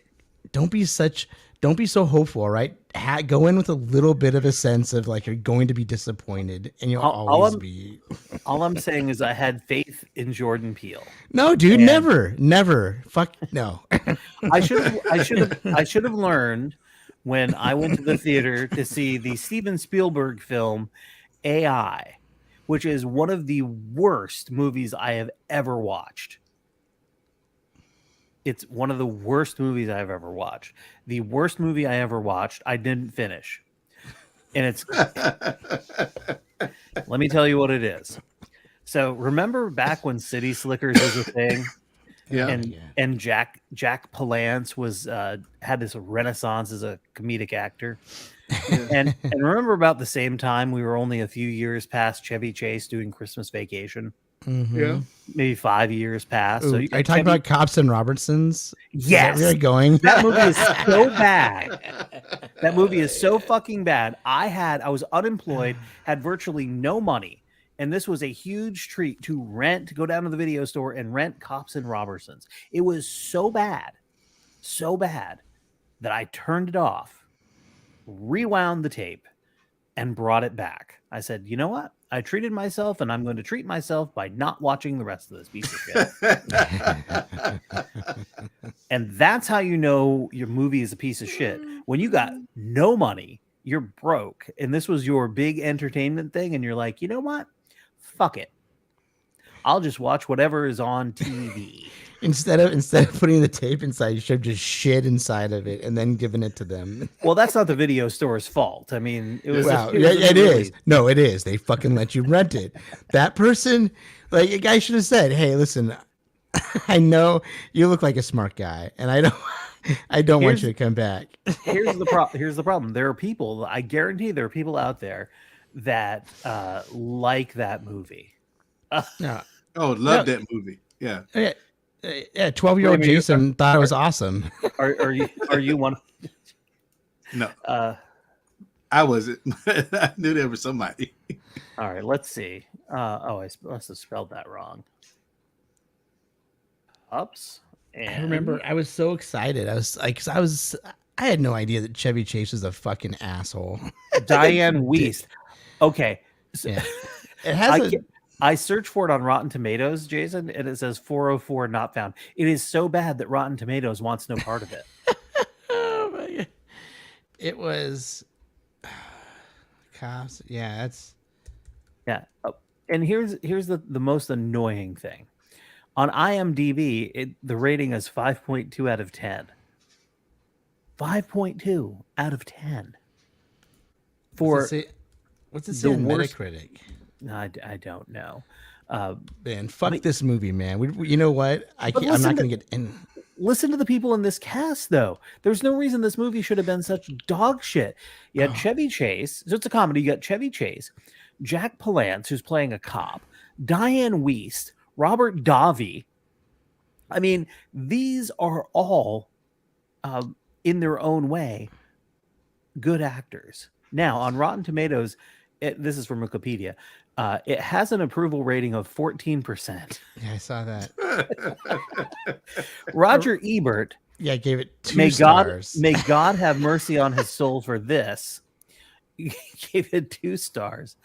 don't be so hopeful, right? Go in with a little bit of a sense of like you're going to be disappointed, and you'll always be. All I'm saying is I had faith in Jordan Peele. No, dude, never. Fuck no. I should have learned when I went to the theater to see the Steven Spielberg film AI, which is one of the worst movies I have ever watched. It's one of the worst movies I've ever watched. The worst movie I ever watched, I didn't finish. And it's let me tell you what it is. So remember back when City Slickers was a thing? Yeah. And Jack Palance was had this renaissance as a comedic actor. Yeah. And remember about the same time we were only a few years past Chevy Chase doing Christmas Vacation. Mm-hmm. Yeah. Maybe 5 years past. Ooh, So are you talking about Cops and Robertsons? Yes. Where are you going? That movie is so bad. That movie is so fucking bad. I was unemployed, had virtually no money, and this was a huge treat to go down to the video store and rent Cops and Robertsons. It was so bad that I turned it off, rewound the tape, and brought it back. I said, you know what? I treated myself, and I'm going to treat myself by not watching the rest of this piece of shit. And that's how you know your movie is a piece of shit. When you got no money, you're broke, and this was your big entertainment thing, and you're like, you know what? Fuck it. I'll just watch whatever is on TV. Instead of putting the tape inside, you should have just shit inside of it and then giving it to them. Well, that's not the video store's fault. I mean, it was. It is. No, it is. They fucking let you rent it. That person, like a guy should have said, "Hey, listen, I know you look like a smart guy, and I don't want you to come back." Here's the problem. There are people. I guarantee there are people out there that like that movie. Yeah. Oh, love that movie. Yeah. Yeah. 12-year-old Jason thought it was awesome. Are you one? No. I wasn't. I knew there was somebody. All right, let's see. I must have spelled that wrong. Ups. And I remember I was so excited. I was like, I had no idea that Chevy Chase was a fucking asshole. Diane Wiest. Okay. So, Yeah. It has I searched for it on Rotten Tomatoes, Jason, and it says 404 not found. It is so bad that Rotten Tomatoes wants no part of it. Oh my God. It was cops. Yeah, that's Yeah. Oh, and here's the most annoying thing. On IMDb, the rating is 5.2 out of 10. 5.2 out of 10 for what's it say the on worst. Metacritic? I don't know. Man, fuck but- this movie, man. You know what? I'm not going to get in. Listen to the people in this cast, though. There's no reason this movie should have been such dog shit. You had Chevy Chase, so it's a comedy. You got Chevy Chase, Jack Palance, who's playing a cop, Diane Wiest, Robert Davi. I mean, these are all, in their own way, good actors. Now, on Rotten Tomatoes, this is from Wikipedia. It has an approval rating of 14%. Yeah, I saw that. Roger Ebert, Yeah, I gave it 2 stars. May God have mercy on his soul for this. He gave it 2 stars.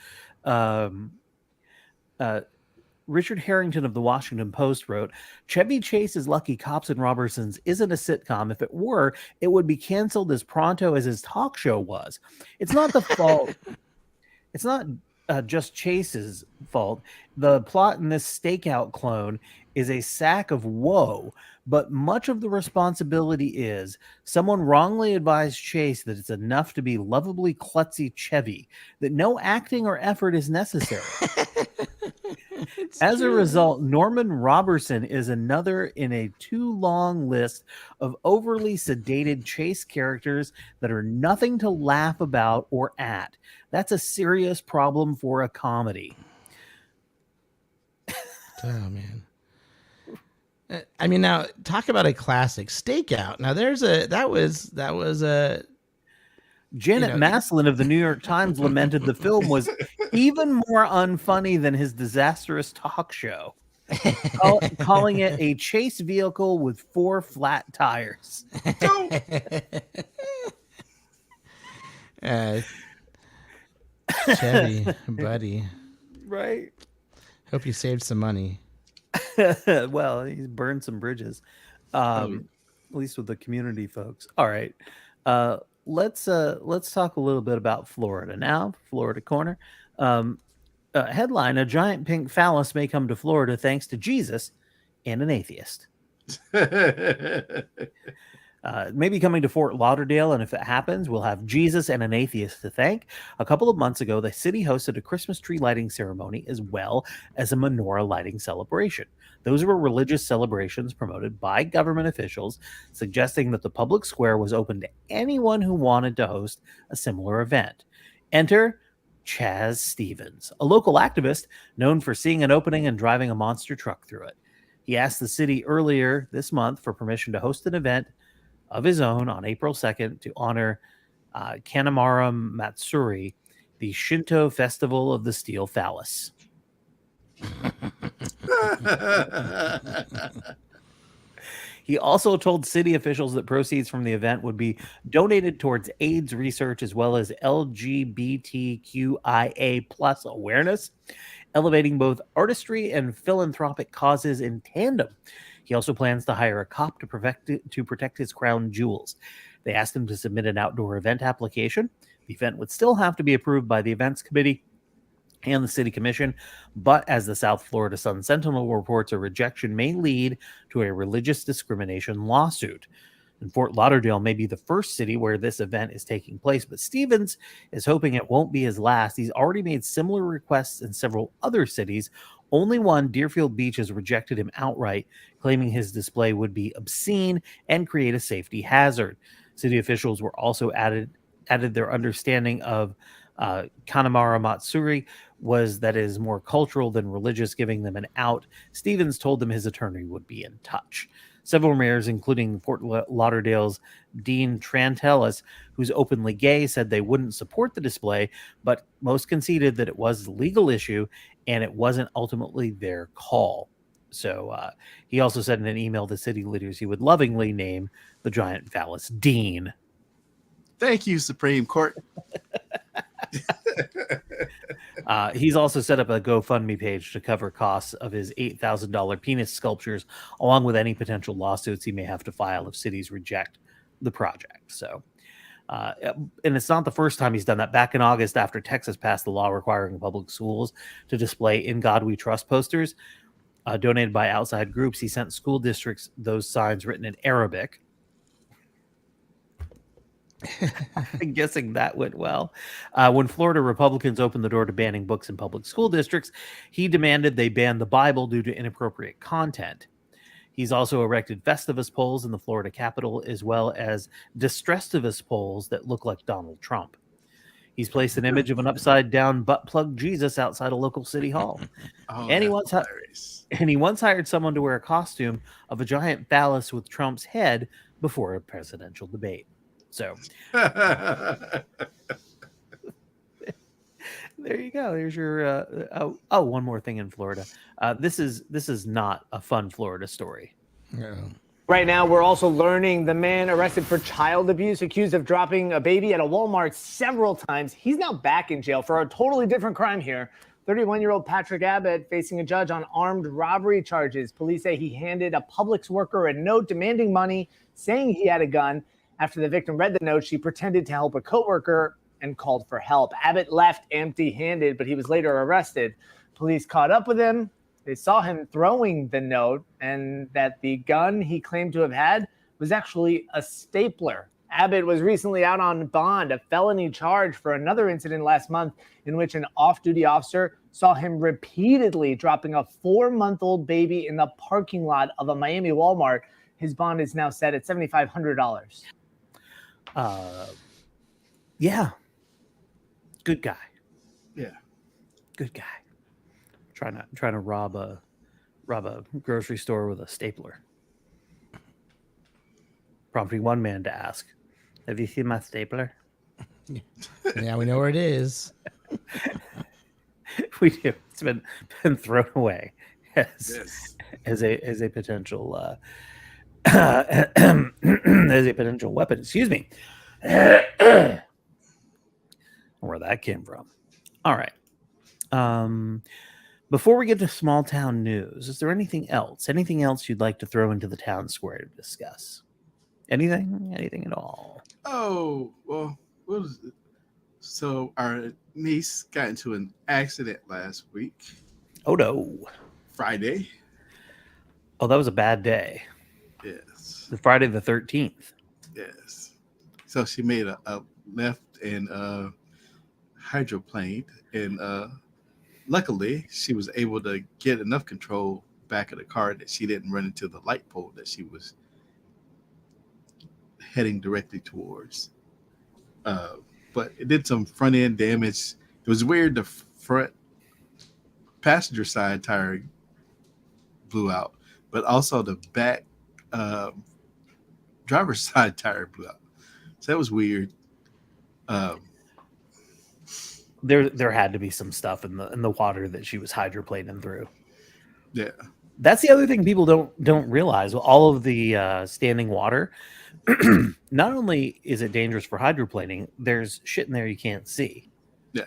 Richard Harrington of the Washington Post wrote, Chevy Chase's Lucky Cops and Robertsons isn't a sitcom. If it were, it would be canceled as pronto as his talk show was. It's not the fault. It's not just Chase's fault. The plot in this stakeout clone is a sack of woe, but much of the responsibility is someone wrongly advised Chase that it's enough to be lovably klutzy Chevy, that no acting or effort is necessary. As a result, Norman Robertson is another in a too long list of overly sedated Chase characters that are nothing to laugh about or at. That's a serious problem for a comedy. Oh, man. I mean, now talk about a classic Stakeout. Now that was a Janet Maslin of the New York Times lamented the film was even more unfunny than his disastrous talk show, calling it a chase vehicle with 4 flat tires. Chevy, buddy. Right. Hope you saved some money. Well, he's burned some bridges, at least with the community folks. All right. Let's talk a little bit about Florida now. Florida Corner. Headline: a giant pink phallus may come to Florida thanks to Jesus and an atheist. Maybe coming to Fort Lauderdale, and if it happens, we'll have Jesus and an atheist to thank. A couple of months ago, the city hosted a Christmas tree lighting ceremony as well as a menorah lighting celebration. Those were religious celebrations promoted by government officials, suggesting that the public square was open to anyone who wanted to host a similar event. Enter Chaz Stevens, a local activist known for seeing an opening and driving a monster truck through it. He asked the city earlier this month for permission to host an event of his own on April 2nd to honor Kanemaru Matsuri, the Shinto festival of the steel phallus. He also told city officials that proceeds from the event would be donated towards AIDS research as well as LGBTQIA plus awareness, elevating both artistry and philanthropic causes in tandem. He also plans to hire a cop to protect his crown jewels. They asked him to submit an outdoor event application. The event would still have to be approved by the events committee and the city commission, but as the South Florida Sun Sentinel reports, a rejection may lead to a religious discrimination lawsuit. And Fort Lauderdale may be the first city where this event is taking place, but Stevens is hoping it won't be his last. He's already made similar requests in several other cities. Only one, Deerfield Beach, has rejected him outright, claiming his display would be obscene and create a safety hazard. City officials were also added their understanding of Kanemaru Matsuri was that it is more cultural than religious, giving them an out. Stevens told them his attorney would be in touch. Several mayors, including Fort Lauderdale's Dean Trantelis, who's openly gay, said they wouldn't support the display, but most conceded that it was a legal issue and it wasn't ultimately their call. So he also said in an email to city leaders he would lovingly name the giant phallus Dean. Thank you, Supreme Court. He's also set up a GoFundMe page to cover costs of his $8,000 penis sculptures, along with any potential lawsuits he may have to file if cities reject the project. So And it's not the first time he's done that. Back in August, after Texas passed the law requiring public schools to display "In God We Trust" posters donated by outside groups, he sent school districts those signs written in Arabic. I'm guessing that went well. When Florida Republicans opened the door to banning books in public school districts, he demanded they ban the Bible due to inappropriate content. He's also erected Festivus poles in the Florida Capitol, as well as Distrestivus poles that look like Donald Trump. He's placed an image of an upside-down butt-plug Jesus outside a local city hall. Oh, And he that's hilarious. once hired someone to wear a costume of a giant phallus with Trump's head before a presidential debate. So there you go. There's your one more thing in Florida. This is not a fun Florida story. Yeah. Right now, we're also learning the man arrested for child abuse, accused of dropping a baby at a Walmart several times. He's now back in jail for a totally different crime here. 31-year-old Patrick Abbott facing a judge on armed robbery charges. Police say he handed a Publix worker a note demanding money, saying he had a gun. After the victim read the note, she pretended to help a coworker and called for help. Abbott left empty-handed, but he was later arrested. Police caught up with him. They saw him throwing the note, and that the gun he claimed to have had was actually a stapler. Abbott was recently out on bond, a felony charge for another incident last month in which an off-duty officer saw him repeatedly dropping a 4-month-old baby in the parking lot of a Miami Walmart. His bond is now set at $7,500. Yeah. Good guy. Yeah. Good guy. Trying to rob a grocery store with a stapler. Prompting one man to ask, "Have you seen my stapler?" Yeah, we know where it is. We do. It's been thrown away Yes. as a potential as a potential weapon. Excuse me. Where that came from. All right. Before we get to small town news, is there anything else you'd like to throw into the town square to discuss? Anything at all? Oh, well, what was it? So our niece got into an accident last week, Oh no. Friday. Oh, that was a bad day. Yes. The Friday the 13th. Yes. So she made a left and hydroplaned, and luckily she was able to get enough control back of the car that she didn't run into the light pole that she was heading directly towards. But it did some front end damage. It was weird. The front passenger side tire blew out, but also the back driver's side tire blew out. So that was weird. There had to be some stuff in the water that she was hydroplaning through. Yeah. That's the other thing people don't realize. All of the standing water, not only is it dangerous for hydroplaning, there's shit in there you can't see. Yeah.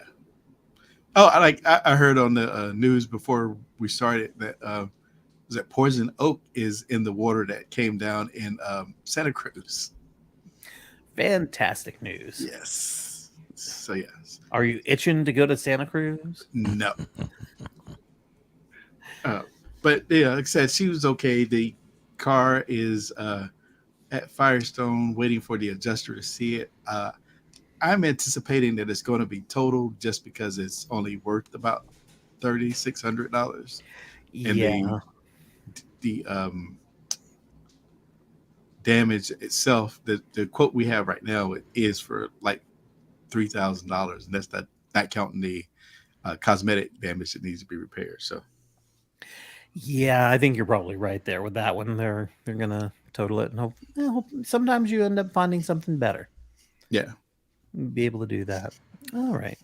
Oh, I heard on the news before we started that was that poison oak is in the water that came down in Santa Cruz. Fantastic news. Yes. So yes. Are you itching to go to Santa Cruz? No. But yeah, like I said, she was okay. The car is at Firestone waiting for the adjuster to see it. I'm anticipating that it's going to be total just because it's only worth about $3,600. Yeah. The damage itself, the quote we have right now, it is for like $3,000, and that's not counting the cosmetic damage that needs to be repaired. So Yeah, I think you're probably right there with that one. They're gonna total it and hope sometimes you end up finding something better. yeah. Be able to do that. All right.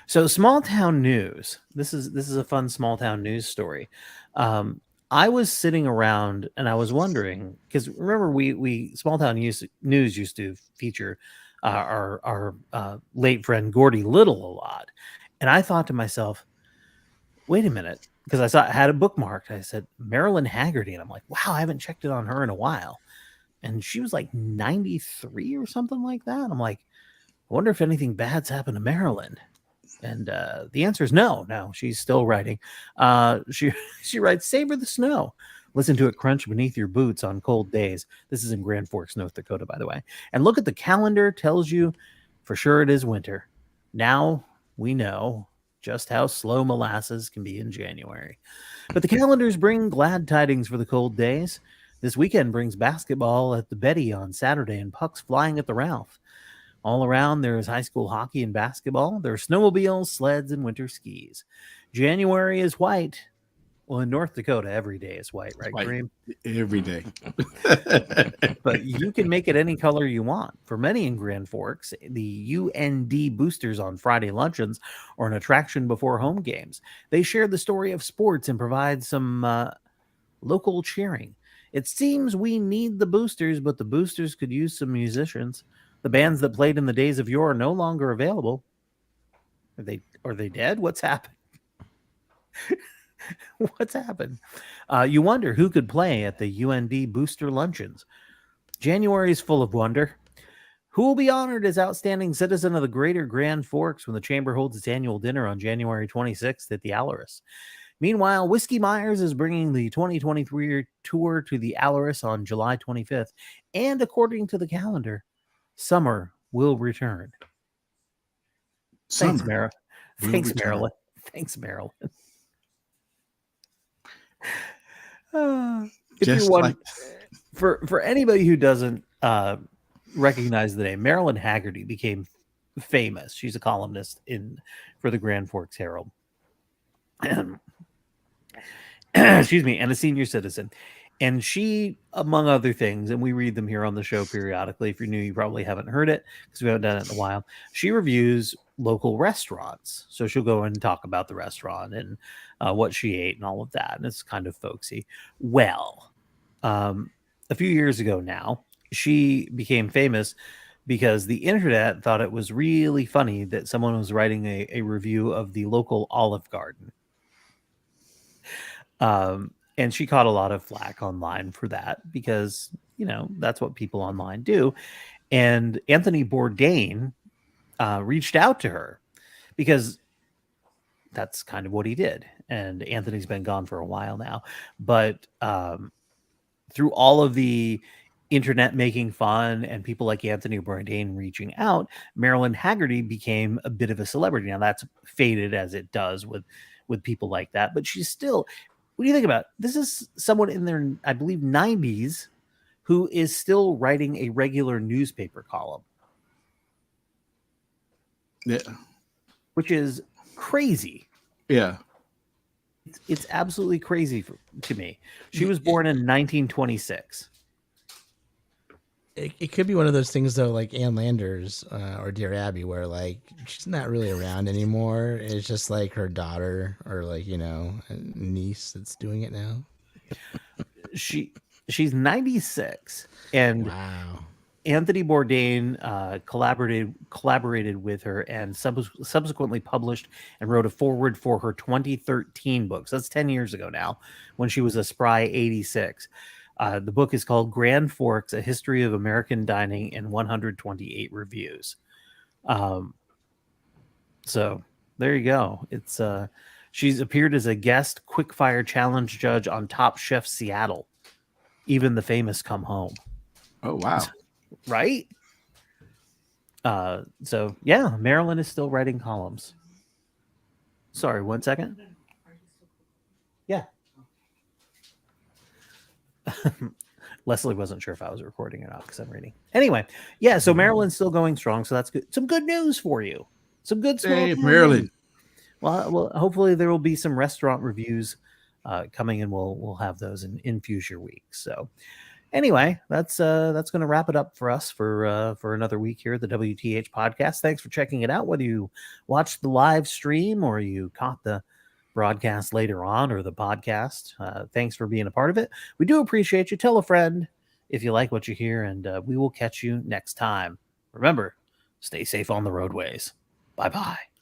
So small town news. This is a fun small town news story. I was sitting around and I was wondering, because remember we small town news used to feature our late friend Gordy Little a lot, and I thought to myself, wait a minute, because I had it bookmarked. I said Marilyn Haggerty, and I'm like, wow, I haven't checked it on her in a while. and she was like 93 or something like that. I'm like, I wonder if anything bad's happened to Marilyn. And the answer is no. She's still writing. She writes, savor the snow. Listen to it crunch beneath your boots on cold days. This is in Grand Forks, North Dakota, by the way. And look at the calendar. Tells you for sure it is winter. Now we know just how slow molasses can be in January. But the calendars bring glad tidings for the cold days. This weekend brings basketball at the Betty on Saturday and pucks flying at the Ralph. All around, there is high school hockey and basketball. There are snowmobiles, sleds, and winter skis. January is white. Well, in North Dakota, every day is white, right, White. Kareem? Every day. But you can make it any color you want. For many in Grand Forks, the UND boosters on Friday luncheons are an attraction before home games. They share the story of sports and provide some local cheering. It seems we need the boosters, but the boosters could use some musicians. The bands that played in the days of yore are no longer available. Are they dead? What's happened? What's happened? You wonder who could play at the UND booster luncheons. January is full of wonder. Who will be honored as outstanding citizen of the Greater Grand Forks when the Chamber holds its annual dinner on January 26th at the Alaris? Meanwhile, Whiskey Myers is bringing the 2023 tour to the Alaris on July 25th. And according to the calendar, summer will return. Thanks, Marilyn. Thanks, Marilyn. Thanks, Marilyn. For anybody who doesn't recognize the name, Marilyn Haggerty became famous. She's a columnist for the Grand Forks Herald. Excuse me, and a senior citizen. And she, among other things, and we read them here on the show periodically. If you're new, you probably haven't heard it because we haven't done it in a while. She reviews local restaurants. So she'll go and talk about the restaurant and what she ate and all of that. And it's kind of folksy. Well, a few years ago now, she became famous because the internet thought it was really funny that someone was writing a review of the local Olive Garden. And she caught a lot of flack online for that because, that's what people online do. And Anthony Bourdain reached out to her because that's kind of what he did. And Anthony's been gone for a while now. But through all of the internet making fun and people like Anthony Bourdain reaching out, Marilyn Haggerty became a bit of a celebrity. Now, that's faded as it does with people like that. But she's still... What do you think about it? This is someone in their, I believe, 90s who is still writing a regular newspaper column. Yeah. Which is crazy. Yeah. It's absolutely crazy to me. She was born in 1926. It could be one of those things, though, like Ann Landers or Dear Abby, where, like, she's not really around anymore. It's just, like, her daughter or, like, a niece that's doing it now. She's 96. And wow. Anthony Bourdain collaborated with her and subsequently published and wrote a foreword for her 2013 book. So that's 10 years ago now, when she was a spry 86. The book is called Grand Forks, A History of American Dining in 128 Reviews. So there you go. It's she's appeared as a guest quickfire challenge judge on Top Chef Seattle. Even the famous come home. Oh, wow. Right? So yeah, Marilyn is still writing columns. Sorry, 1 second. Yeah. Leslie wasn't sure if I was recording or not because I'm reading. Anyway, yeah, so Maryland's still going strong, so that's good. Some good news for you. Some good stuff. Hey, Maryland. Well, hopefully there will be some restaurant reviews coming, and we'll have those in future weeks. So anyway, that's going to wrap it up for us for another week here at the WTH podcast. Thanks for checking it out. Whether you watched the live stream or you caught the broadcast later on or the podcast, thanks for being a part of it. We do appreciate you. Tell a friend if you like what you hear, and we will catch you next time. Remember, stay safe on the roadways. Bye-bye.